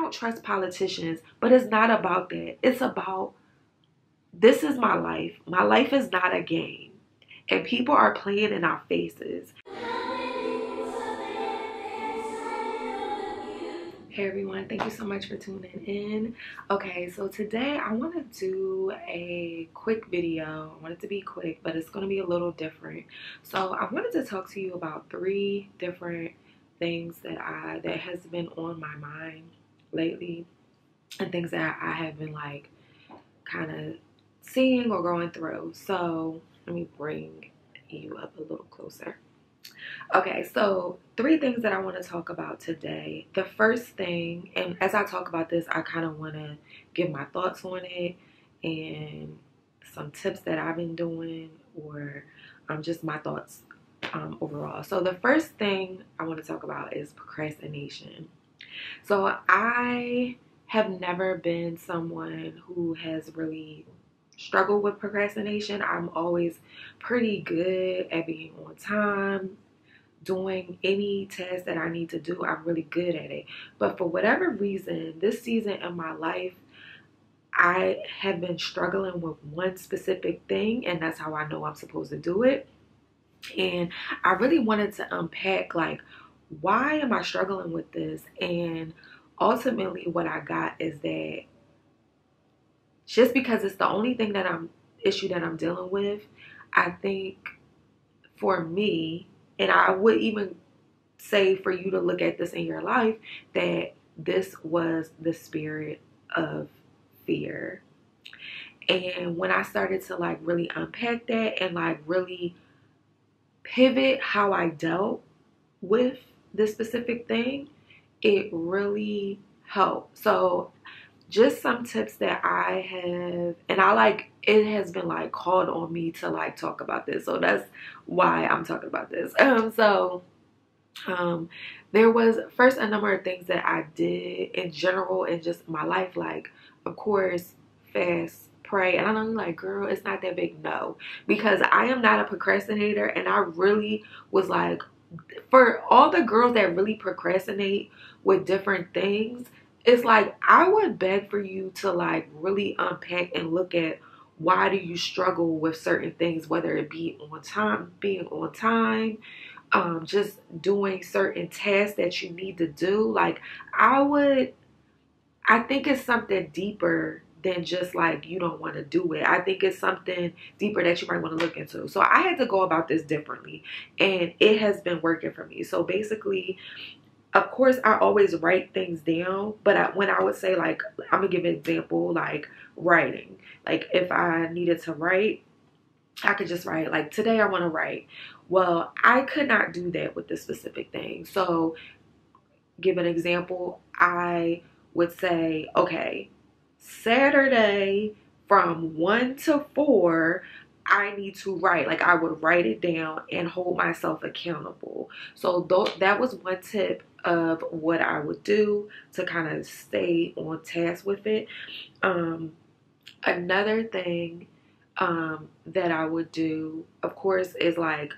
don't trust politicians, but it's not about that. It's about, this is my life. My life is not a game. And people are playing in our faces. Hey everyone, thank you so much for tuning in. Okay, so today I want to do a quick video. I want it to be quick, but it's going to be a little different. So I wanted to talk to you about 3 different things that has been on my mind lately, and things that I have been like kind of seeing or going through. So let me bring you up a little closer. Okay, so 3 things that I want to talk about today. The first thing, and as I talk about this, I kind of want to give my thoughts on it and some tips that I've been doing, or just my thoughts overall. So the first thing I want to talk about is procrastination. So I have never been someone who has really struggled with procrastination. I'm always pretty good at being on time, doing any task that I need to do. I'm really good at it. But for whatever reason, this season in my life, I have been struggling with one specific thing, and that's how I know I'm supposed to do it. And I really wanted to unpack, like, why am I struggling with this? And ultimately what I got is that just because it's the only thing issue that I'm dealing with, I think for me, and I would even say for you to look at this in your life, that this was the spirit of fear. And when I started to like really unpack that and like really pivot how I dealt with this specific thing, it really helped. So just some tips that I have, and it has been like called on me to like talk about this, so that's why I'm talking about this. There was first a number of things that I did in general in just my life, like of course fast, pray. And I know you're like, girl, it's not that big. No, because I am not a procrastinator, and I really was like, for all the girls that really procrastinate with different things, it's like I would beg for you to like really unpack and look at, why do you struggle with certain things, whether it be on time, being on time, just doing certain tasks that you need to do. Like I think it's something deeper than just like you don't want to do it. I think it's something deeper that you might want to look into. So I had to go about this differently, and it has been working for me. So basically, of course, I always write things down, but when I would say, like, I'm gonna give an example, like writing. Like if I needed to write, I could just write, like, today I want to write. Well, I could not do that with this specific thing. So give an example, I would say, okay, Saturday from 1 to 4, I need to write. Like I would write it down and hold myself accountable. So that was one tip of what I would do to kind of stay on task with it. Another thing that I would do, of course, is like,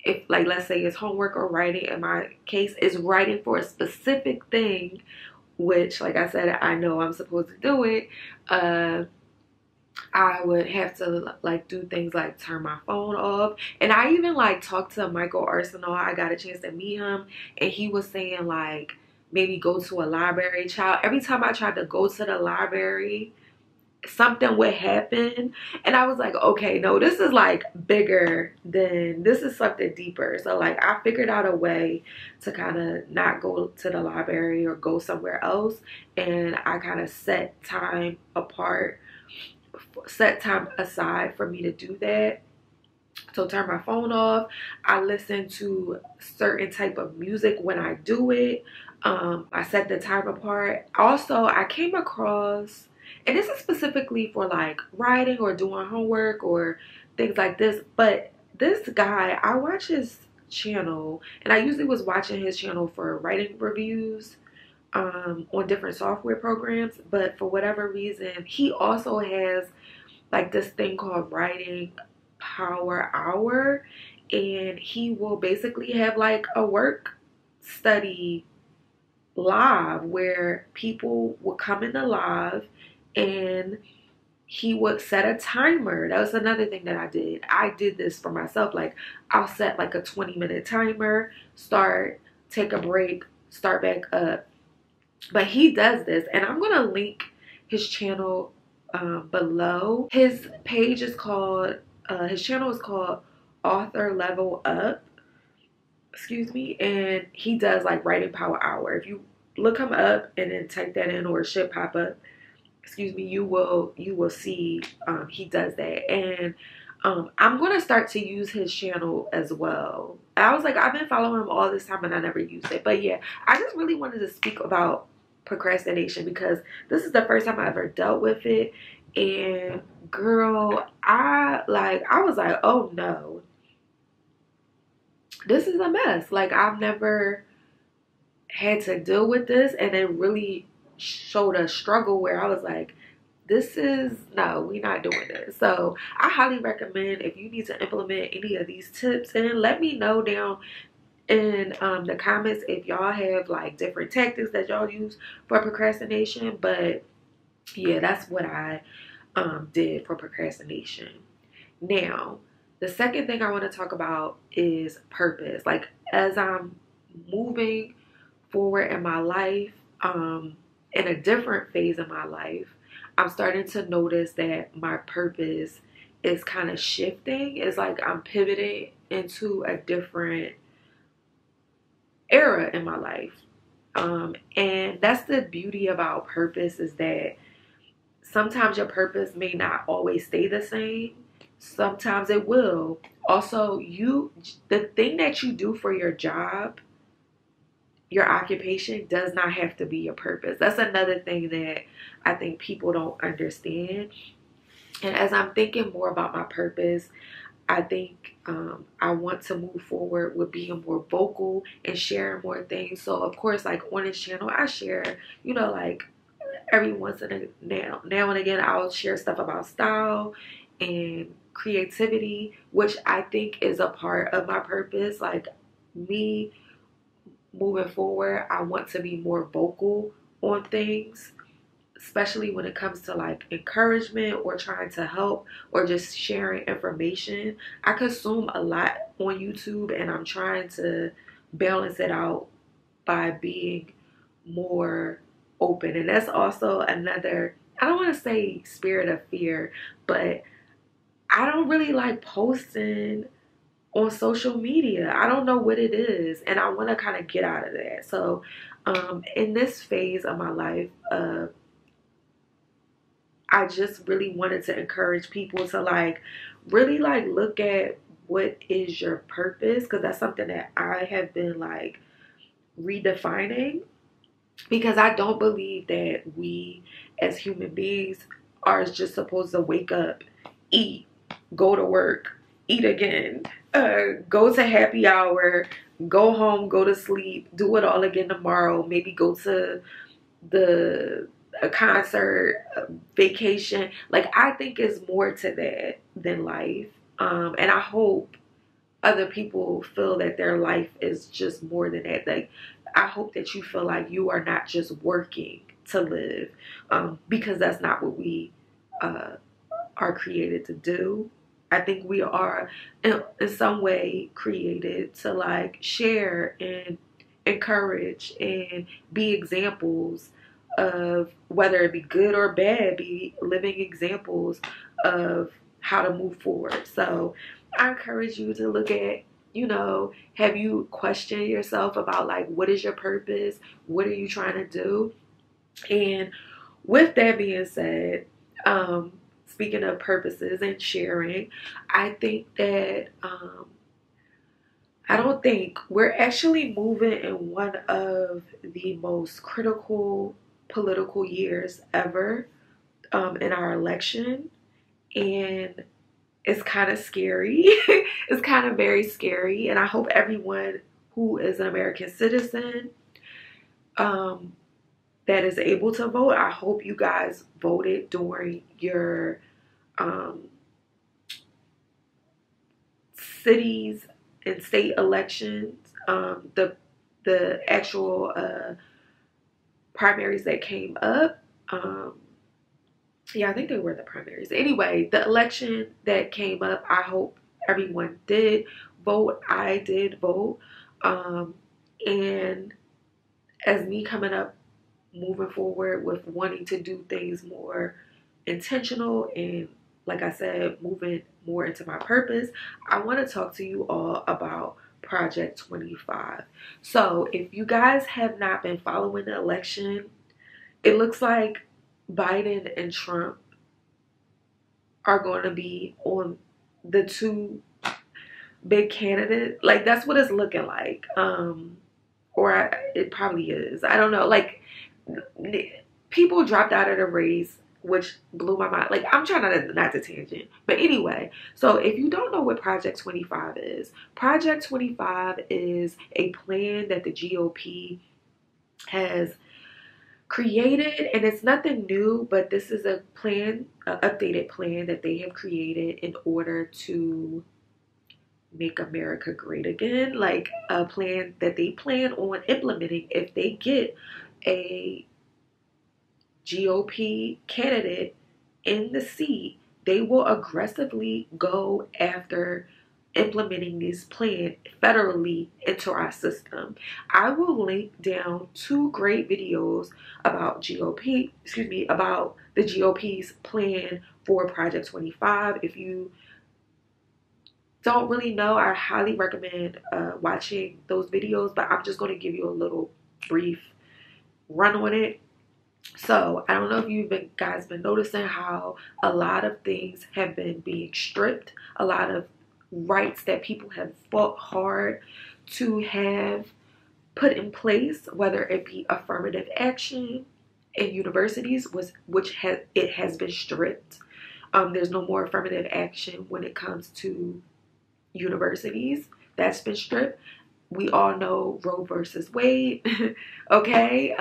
if like let's say it's homework or writing, in my case is writing for a specific thing, which like I said, I know I'm supposed to do it. I would have to like do things like turn my phone off. And I even like talked to Michael Arsenal. I got a chance to meet him, and he was saying like maybe go to a library. Child, every time I tried to go to the library, something would happen, and I was like, okay, no, this is like bigger than this, is something deeper. So like I figured out a way to kind of not go to the library or go somewhere else, and I kind of set time aside for me to do that. So turn my phone off. I listen to certain type of music when I do it. I set the time apart. Also, I came across, and this is specifically for like writing or doing homework or things like this, but this guy, I watch his channel, and I usually was watching his channel for writing reviews on different software programs, but for whatever reason, he also has like this thing called Writing Power Hour, and he will basically have like a work study live where people would come in the live and he would set a timer. That was another thing that I did. I did this for myself. Like, I'll set like a 20-minute timer, start, take a break, start back up. But he does this, and I'm gonna link his channel below. His page is called, his channel is called Author Level Up. Excuse me. And he does like Writing Power Hour. If you look him up and then type that in, or it should pop up, excuse me, you will see he does that. And I'm gonna start to use his channel as well. I was like, I've been following him all this time and I never used it. But yeah, I just really wanted to speak about procrastination because this is the first time I ever dealt with it. And girl, I was like, oh no, this is a mess. Like, I've never had to deal with this, and it really showed a struggle where I was like, this is, no, we're not doing this. So I highly recommend, if you need to implement any of these tips, and let me know down in the comments if y'all have like different tactics that y'all use for procrastination. But yeah, that's what I did for procrastination. Now, the second thing I want to talk about is purpose. Like, as I'm moving forward in my life, in a different phase of my life, I'm starting to notice that my purpose is kind of shifting. It's like I'm pivoting into a different era in my life. And that's the beauty about purpose, is that sometimes your purpose may not always stay the same. Sometimes it will. Also, the thing that you do for your job, your occupation, does not have to be your purpose. That's another thing that I think people don't understand. And as I'm thinking more about my purpose, I think I want to move forward with being more vocal and sharing more things. So of course, like on this channel, I share, you know, like every once in a now and again, I'll share stuff about style and creativity, which I think is a part of my purpose. Like, me moving forward, I want to be more vocal on things, especially when it comes to like encouragement or trying to help or just sharing information. I consume a lot on YouTube, and I'm trying to balance it out by being more open. And that's also another, I don't want to say spirit of fear, but I don't really like posting on social media. I don't know what it is, and I want to kind of get out of that. So in this phase of my life, I just really wanted to encourage people to like really like look at what is your purpose, because that's something that I have been like redefining, because I don't believe that we as human beings are just supposed to wake up, eat, go to work, eat again, go to happy hour, go home, go to sleep, do it all again tomorrow, maybe go to a concert, a vacation. Like, I think it's more to that than life. And I hope other people feel that their life is just more than that. Like, I hope that you feel like you are not just working to live, because that's not what we are created to do. I think we are in some way created to like share and encourage and be examples of, whether it be good or bad, be living examples of how to move forward. So I encourage you to look at, you know, have you questioned yourself about like, what is your purpose? What are you trying to do? And with that being said, speaking of purposes and sharing, I think that I don't think we're actually moving in one of the most critical political years ever in our election. And it's kind of scary. It's kind of very scary. And I hope everyone who is an American citizen that is able to vote, I hope you guys voted during your cities and state elections. The actual primaries that came up. Yeah, I think they were the primaries. Anyway, the election that came up, I hope everyone did vote. I did vote. And as me coming up, moving forward with wanting to do things more intentional and, like I said, moving more into my purpose, I want to talk to you all about Project 25. So if you guys have not been following the election, it looks like Biden and Trump are going to be on the two big candidates. Like, that's what it's looking like. It probably is. I don't know. Like, people dropped out of the race, which blew my mind. Like, I'm trying not to tangent. But anyway, so if you don't know what Project 25 is, Project 25 is a plan that the GOP has created, and it's nothing new, but this is a plan, an updated plan that they have created in order to make America great again. Like, a plan that they plan on implementing if they get a GOP candidate in the seat. They will aggressively go after implementing this plan federally into our system. I will link down 2 great videos about about the GOP's plan for Project 25. If you don't really know, I highly recommend watching those videos, but I'm just going to give you a little brief run on it. So I don't know if you've guys been noticing how a lot of things have been being stripped, a lot of rights that people have fought hard to have put in place, whether it be affirmative action in universities, which has been stripped. There's no more affirmative action when it comes to universities. That's been stripped. We all know Roe versus Wade. Okay,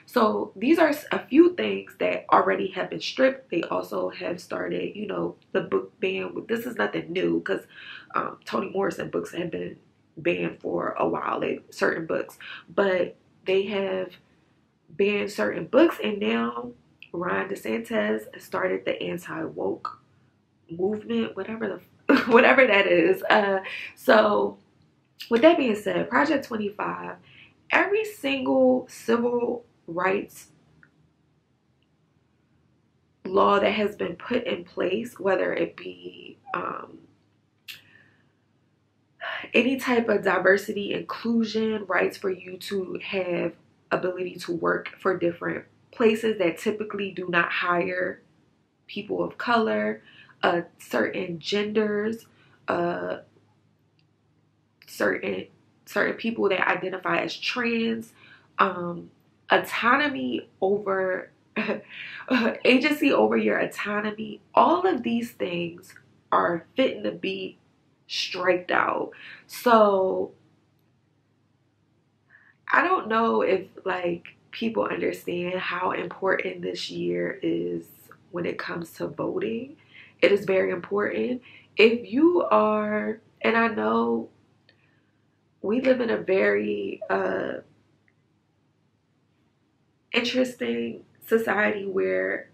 so these are a few things that already have been stripped. They also have started, you know, the book ban. This is nothing new, because Toni Morrison books have been banned for a while, certain books, but they have banned certain books, and now Ron DeSantis started the anti-woke movement, whatever that is. So with that being said, Project 25, every single civil rights law that has been put in place, whether it be any type of diversity, inclusion, rights for you to have ability to work for different places that typically do not hire people of color, certain genders, certain people that identify as trans, autonomy over agency over your autonomy. All of these things are fitting to be striked out. So I don't know if like people understand how important this year is when it comes to voting. It is very important. If you are, and I know we live in a very interesting society where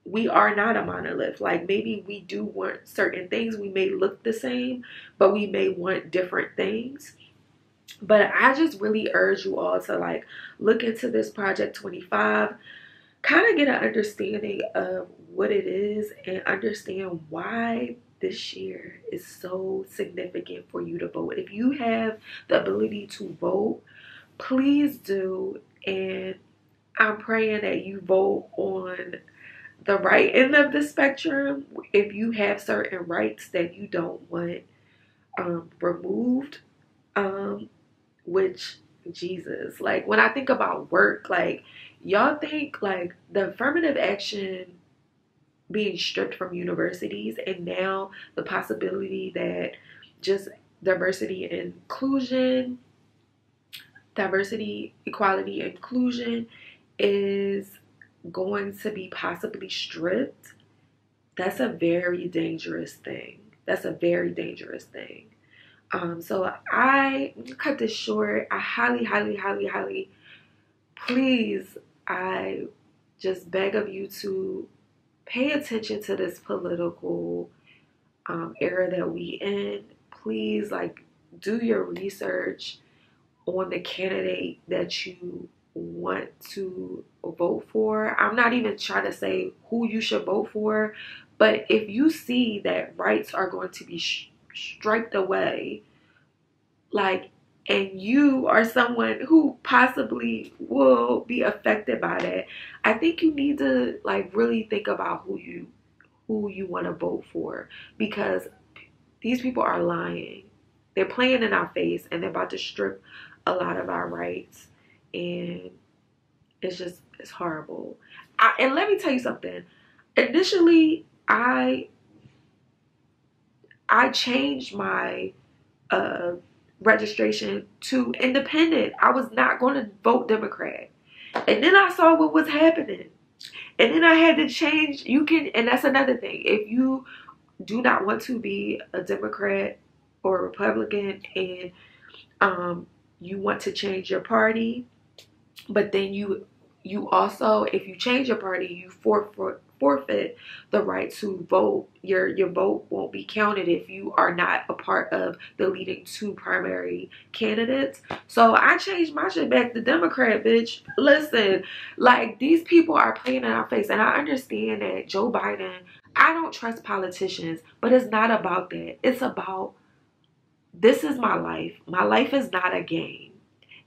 we are not a monolith. Like, maybe we do want certain things. We may look the same, but we may want different things. But I just really urge you all to like look into this Project 25, kind of get an understanding of what it is and understand why this year is so significant for you to vote. If you have the ability to vote, please do. And I'm praying that you vote on the right end of the spectrum. If you have certain rights that you don't want removed, which, Jesus, like when I think about work, like y'all think like the affirmative action being stripped from universities, and now the possibility that just diversity, equality, inclusion is going to be possibly stripped. That's a very dangerous thing. That's a very dangerous thing. So I cut this short. I highly please, I just beg of you to pay attention to this political era that we in. Please, like, do your research on the candidate that you want to vote for. I'm not even trying to say who you should vote for, but if you see that rights are going to be striped away, like, and you are someone who possibly will be affected by that, I think you need to, like, really think about who you want to vote for, because these people are lying. They're playing in our face, and they're about to strip a lot of our rights, and it's horrible. And let me tell you something. Initially, I changed my registration to independent. I was not going to vote Democrat, and then I saw what was happening, and then I had to change. And that's another thing. If you do not want to be a Democrat or a Republican, and you want to change your party, but then you also, if you change your party, you forfeit the right to vote. Your vote won't be counted if you are not a part of the leading two primary candidates. So I changed my shit back to Democrat, bitch. Listen, like, these people are playing in our face, and I understand that Joe Biden, I don't trust politicians, but it's not about that. It's about, this is my life. My life is not a game.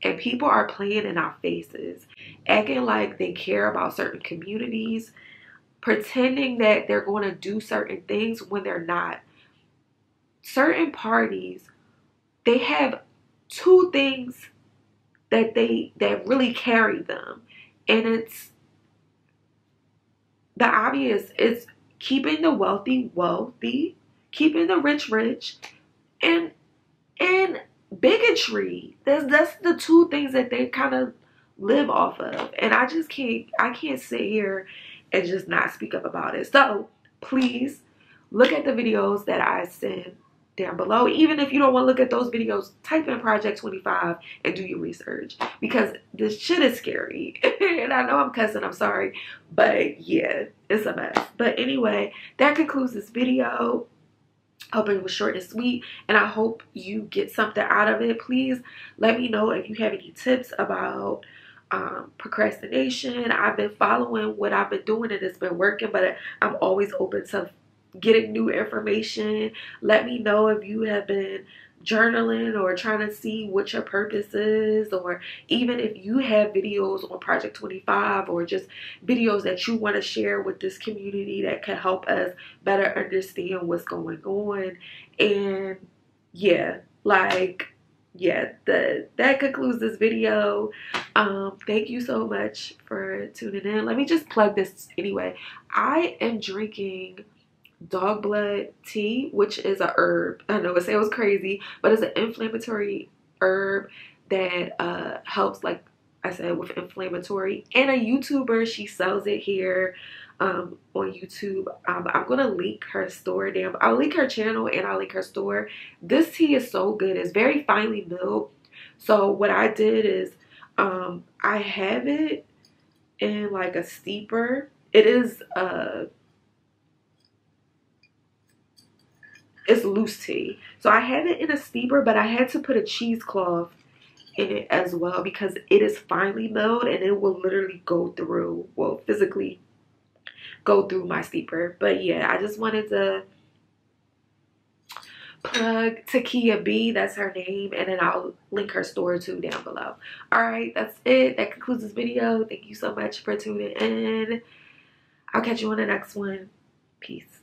And people are playing in our faces, acting like they care about certain communities, pretending that they're going to do certain things when they're not. Certain parties, they have two things that really carry them. And it's the obvious. It's keeping the wealthy wealthy, keeping the rich rich, and bigotry. That's the two things that they kind of live off of. And I can't sit here and just not speak up about it. So please look at the videos that I send down below. Even if you don't want to look at those videos, type in Project 25 and do your research, because this shit is scary. And I know I'm cussing, I'm sorry, but yeah, it's a mess. But anyway, that concludes this video. Hope it was short and sweet, and I hope you get something out of it. Please let me know if you have any tips about procrastination. I've been following what I've been doing, and it's been working, but I'm always open to getting new information. Let me know if you have been journaling or trying to see what your purpose is, or even if you have videos on Project 25 or just videos that you want to share with this community that can help us better understand what's going on. And yeah, like, yeah, that concludes this video. Thank you so much for tuning in. Let me just plug this anyway. I am drinking dog blood tea, which is a herb. I know it sounds crazy, but it's an inflammatory herb that helps, like I said, with inflammatory. And a YouTuber, she sells it here on YouTube. I'm gonna link her store down. I'll link her channel and I'll link her store. This tea is so good. It's very finely milled. So what I did is I have it in like a steeper. It is it's loose tea. So I have it in a steeper, but I had to put a cheesecloth in it as well because it is finely milled and it will literally go through, well, physically go through my steeper. But yeah, I just wanted to plug Takia B, that's her name, and then I'll link her store too down below. All right, that's it. That concludes this video. Thank you so much for tuning in. I'll catch you on the next one. Peace.